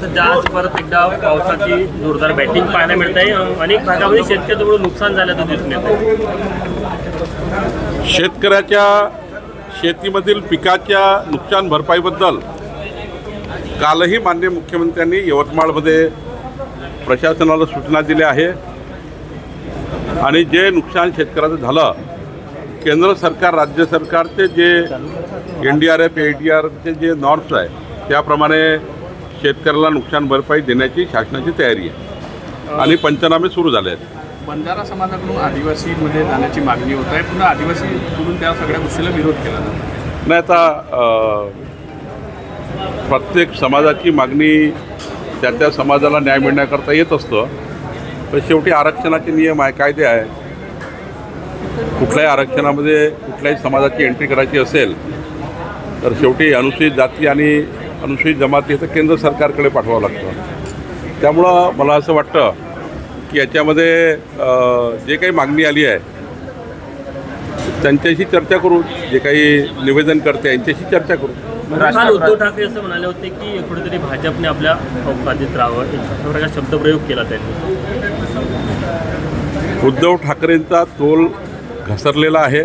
सध्या आज परत एकदा पावसाची जोरदार बॅटिंग पाहायला मिळत आहे। अनेक भागामध्ये शेतकऱ्यांचं नुकसान झाल्याचं दिसून येत आहे। शेतकऱ्याच्या शेतीमधील पिकाच्या नुकसान भरपाईबद्दल कालही माननीय मुख्यमंत्र्यांनी यवतमाळमध्ये प्रशासनाला सूचना दिल्या आहे आणि जे नुकसान शेतकऱ्याचं झालं, केंद्र सरकार राज्य सरकारचे जे NDRF ADRचे जे नॉर्म्स आहे त्याप्रमाणे शेतकऱ्याला नुकसान भरपाई देण्याची शासनाची तयारी आहे आणि पंचनामे सुरू झाले आहेत। बंजारा समाजाकडून आदिवासीमध्ये जाण्याची मागणी होत आहे, पुन्हा आदिवासीकडून त्या सगळ्या गोष्टीला विरोध केला जातो। नाही, आता प्रत्येक समाजाची मागणी त्या समाजाला न्याय मिळण्याकरता येत असतं, पण शेवटी आरक्षणाचे नियम आहे, कायदे आहे। कुठल्याही आरक्षणामध्ये कुठल्याही समाजाची एंट्री करायची असेल तर शेवटी अनुसूचित जाती आणि अनुसूचित जमाती तर केंद्र सरकारकडे पाठवावं लागतं। त्यामुळं मला असं वाटतं की याच्यामध्ये जे काही मागणी आली आहे त्यांच्याशी चर्चा करू, जे काही निवेदन करते यांच्याशी चर्चा करू। काल उद्धव ठाकरे असं म्हणाले होते की कुठेतरी भाजपने आपल्या अवकाशात राहावं, अशा प्रकारचा शब्दप्रयोग केला त्यांनी। उद्धव ठाकरेंचा तोल घसरलेला आहे,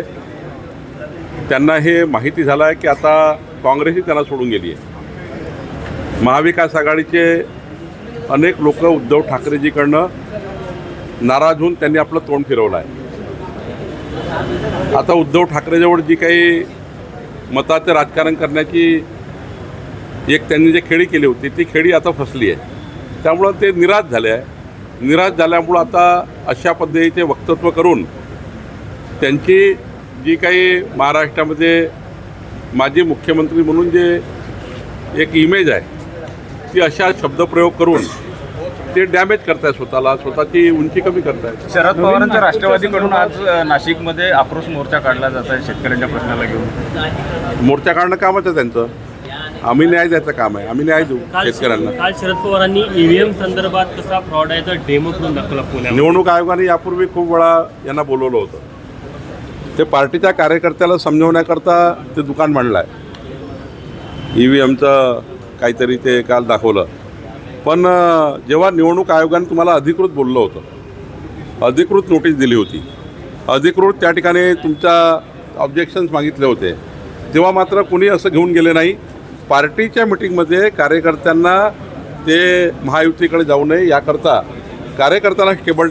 त्यांना हे माहिती झालं आहे की आता काँग्रेसही त्यांना सोडून गेली आहे। महाविकास आघाडीचे अनेक लोक उद्धव ठाकरेजीकडनं नाराज होऊन त्यांनी आपलं तोंड फिरवलं आहे। आता उद्धव ठाकरेजवळ जी काही मताचं राजकारण करण्याची एक त्यांनी जे खेळी केली होती ती खेळी आता फसली आहे, त्यामुळं ते निराश झाले आहे। निराश झाल्यामुळं आता अशा पद्धतीचे वक्तव्य करून त्यांची जी काही महाराष्ट्रामध्ये माजी मुख्यमंत्री म्हणून जे एक इमेज आहे ती अशा शब्दप्रयोग करून ते डॅमेज करताय, स्वतःची उंची कमी करताय। शरद पवारांच्या राष्ट्रवादीकडून आज नाशिकमध्ये आक्रोश मोर्चा काढला जात आहे शेतकऱ्यांच्या प्रश्नाला घेऊन। मोर्चा काढणं कामच आहे त्यांचं, आम्ही न्याय द्यायचं काम आहे, आम्ही न्याय देऊ शेतकऱ्यांना। काल शरद पवारांनी EVM संदर्भात कसा फ्रॉड आहे तर डेमो करून दाखवला पुण्यात। निवडणूक आयोगाने यापूर्वी खूप वेळा यांना बोलवलं होतं, ते पार्टीच्या कार्यकर्त्याला समजवण्याकरता ते दुकान मांडलं आहे। EVMचं काहीतरी ते काल दाखवलं, पण जेव्हा निवडणूक आयोगाने तुम्हाला अधिकृत बोललं होतं, अधिकृत नोटीस दिली होती, अधिकृत त्या ठिकाणी तुमच्या ऑब्जेक्शन्स मागितले होते, तेव्हा मात्र कोणी असं घेऊन गेले नाही। पार्टीच्या मिटिंगमध्ये कार्यकर्त्यांना ते महायुतीकडे जाऊ नये याकरता, कार्यकर्त्यांना स्टेबल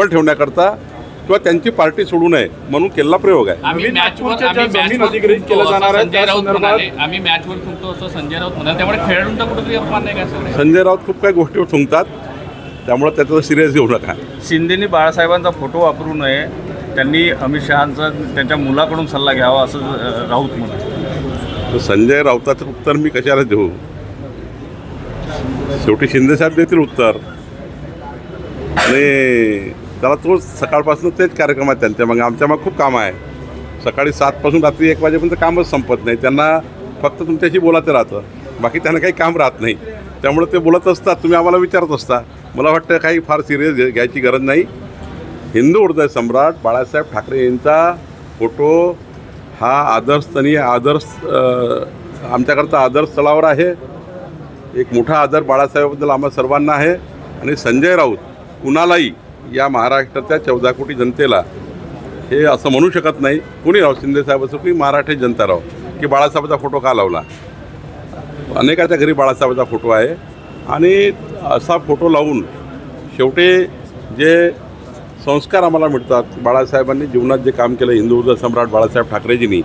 ठेवण्याकरता किंवा त्यांची पार्टी सोडू नये म्हणून केलेला प्रयोग आहे। आम्ही मॅचवर अधिकृत केलं जाणार आहे, आम्ही मॅचवर थुंकतो असं संजय राऊत म्हणाले, त्यामुळे खेळाडूंचा कुठेतरी अपमान नाही का? संजय राऊत खूप काही गोष्टीवर थुंकतात, त्यामुळे त्याचं सिरियस घेऊ नका। शिंदेनी बाळासाहेबांचा फोटो वापरू नये, त्यांनी अमित शहांचा त्यांच्या मुलाकडून सल्ला घ्यावा असं राऊत म्हणाले। संजय राऊताचं उत्तर मी कशाला देऊ, शेवटी शिंदेसाहेब देतील उत्तर आणि त्याला तो सकाळपासून तेच कार्यक्रम आहेत त्यांच्या मग, आमच्या मग खूप कामं आहे। सकाळी 7 पासून रात्री 1 वाजेपर्यंत कामच संपत नाही, त्यांना फक्त तुमच्याशी बोलायचं राहतं, बाकी त्यांना काही काम राहत नाही, त्यामुळे ते बोलत असतात, तुम्ही आम्हाला विचारत असता। मला वाटतं काही फार सिरियस घ्यायची गरज नाही। हिंदू हृदय सम्राट बाळासाहेब ठाकरे यांचा फोटो हा आदर्शनीय आमच्याकरता आदर्श स्थळावर आहे, एक मोठा आदर बाळासाहेबाबद्दल आम्हा सर्वांना आहे आणि संजय राऊत कुणालाही या महाराष्ट्राच्या 14 कोटी जनतेला हे असं म्हणू शकत नाही, कुणी राव, शिंदेसाहेब असो की महाराष्ट्र जनता राव, की बाळासाहेबाचा फोटो का लावला। अनेकाच्या घरी बाळासाहेबाचा फोटो आहे आणि असा फोटो लावून शेवटी जे संस्कार आम्हाला मिळतात, बाळासाहेबांनी जीवनात जे काम केलं हिंदू हृदय सम्राट बाळासाहेब ठाकरेजींनी,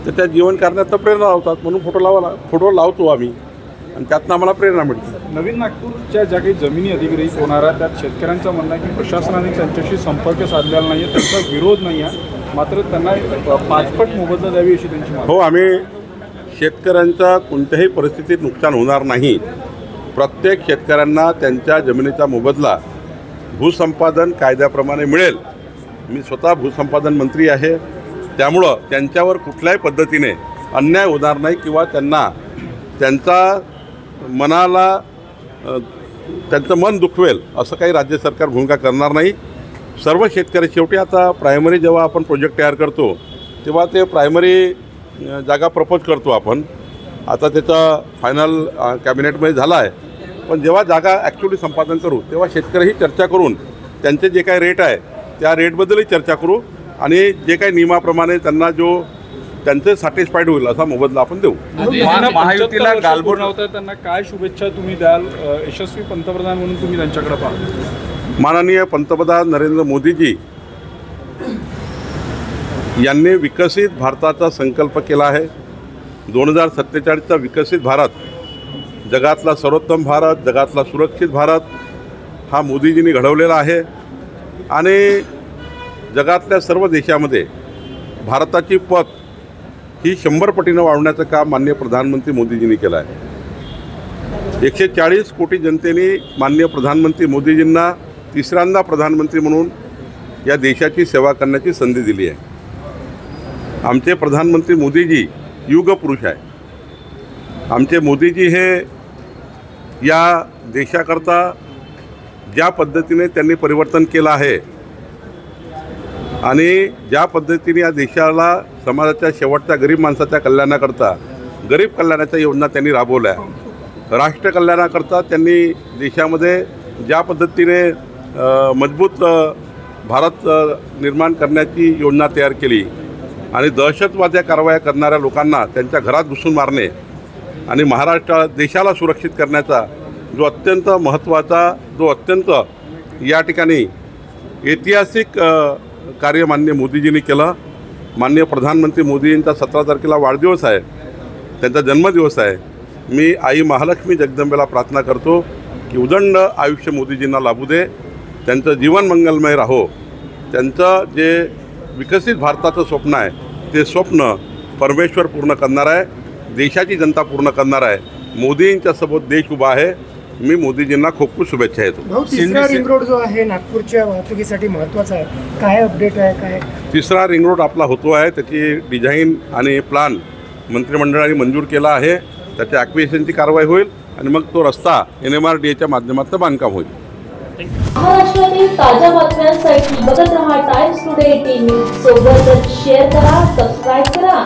तर त्या जीवन करण्यात प्रेरणा लावतात, म्हणून फोटो लावतो आम्ही आणि त्यातनं आम्हाला प्रेरणा मिळते। नवीन नागपूरच्या ज्या काही जमिनी अधिग्रहित होणार आहेत त्यात शेतकऱ्यांचं म्हणणं आहे की प्रशासनाने त्यांच्याशी संपर्क साधलेला नाही आहे, त्यांचा विरोध नाही आहे, मात्र त्यांना 5पट मोबदला द्यावी अशी त्यांची मागणी। हो, आम्ही शेतकऱ्यांचा कोणत्याही परिस्थितीत नुकसान होणार नाही, प्रत्येक शेतकऱ्यांना त्यांच्या जमिनीचा मोबदला भूसंपादन कायद्याप्रमाणे मिळेल। मी स्वतः भूसंपादन मंत्री आहे, त्यामुळं त्यांच्यावर कुठल्याही पद्धतीने अन्याय होणार नाही किंवा त्यांचा मनाला त्यांचं मन दुखवेल असं काही राज्य सरकार भूमिका करणार नाही। सर्व शेतकरी शेवटी आता प्रायमरी जेव्हा आपण प्रोजेक्ट तयार करतो तेव्हा ते प्रायमरी जागा प्रपोज करतो आपण, आता त्याचा फायनल कॅबिनेटमध्ये झाला आहे पण जेव्हा जागा ॲक्च्युली संपादन करू तेव्हा शेतकरीही चर्चा करून त्यांचे जे काही रेट आहे त्या रेटबद्दलही चर्चा करू आणि जे काही नियमाप्रमाणे त्यांना जो त्यांचे सॅटिस्फाईड होईल असा मोबदला आपण देऊ. महायुतीला गालबोट नव्हता, त्यांना काय शुभेच्छा तुम्ही द्याल? यशस्वी पंतप्रधान म्हणून तुम्ही त्यांच्याकडे पाहता. माननीय पंतप्रधान नरेंद्र मोदीजी यांनी विकसित भारताचा संकल्प केला आहे. 2047चा विकसित भारत, जगातला सर्वोत्तम भारत, जगातला सुरक्षित भारत हा मोदीजींनी घडवलेला आहे आणि जगातल्या सर्व देशामध्ये भारताची पत ही 100 पटीनं वाढवण्याचं काम माननीय प्रधानमंत्री मोदीजींनी केलं आहे. 140 कोटी जनतेने माननीय प्रधानमंत्री मोदीजींना तिसऱ्यांदा प्रधानमंत्री म्हणून या देशाची सेवा करण्याची संधी दिली आहे. आमचे प्रधानमंत्री मोदीजी युगपुरुष आहे. आमचे मोदीजी हे या देशाकरता ज्या पद्धतीने त्यांनी परिवर्तन केलं आहे आणि ज्या पद्धतीने या देशाला समाजाच्या शेवटच्या गरीब माणसाच्या कल्याणाकरता गरीब कल्याणाच्या योजना त्यांनी राबवल्या, राष्ट्र कल्याणाकरता त्यांनी देशामध्ये ज्या पद्धतीने मजबूत भारत निर्माण करण्याची योजना तयार केली आणि दहशतवाद्या कारवाया करणाऱ्या लोकांना त्यांच्या घरात घुसून मारणे आणि महाराष्ट्र देशाला सुरक्षित करण्याचा जो अत्यंत महत्त्वाचा, जो अत्यंत या ठिकाणी ऐतिहासिक कार्य माननीय मोदीजींनी केलं. माननीय प्रधानमंत्री मोदीजींचा 17 तारखेला वाढदिवस आहे, त्यांचा जन्मदिवस आहे. मी आई महालक्ष्मी जगदंबेला प्रार्थना करतो की उदंड आयुष्य मोदीजींना लाभू दे, त्यांचं जीवन मंगलमय राहो. त्यांचं जे विकसित भारताचं स्वप्न आहे ते स्वप्न परमेश्वर पूर्ण करणार आहे, देशाची जनता पूर्ण करणार आहे. मोदींच्या सोबत देश उभा आहे. मी मोदीजींना खूप खूप शुभेच्छा देतो. तिसरा रिंग रोड जो आहे नागपूरच्या वाहतुकीसाठी महत्त्वाचा आहे, काय अपडेट आहे? काय तिसरा रिंग रोड आपला होतो आहे, त्याची डिझाईन आणि प्लॅन मंत्रिमंडळाने मंजूर केला आहे. त्याच्या ॲक्विजिशनची कारवाई होईल आणि मग तो रस्ता NMRDAच्या माध्यमातून बांधकाम होईल. महाराष्ट्रातील ताज्या बातम्यांसाठी बघत रहा टाइम्स टुडे टीव्ही. सोबतच शेअर करा, सबस्क्राईब करा.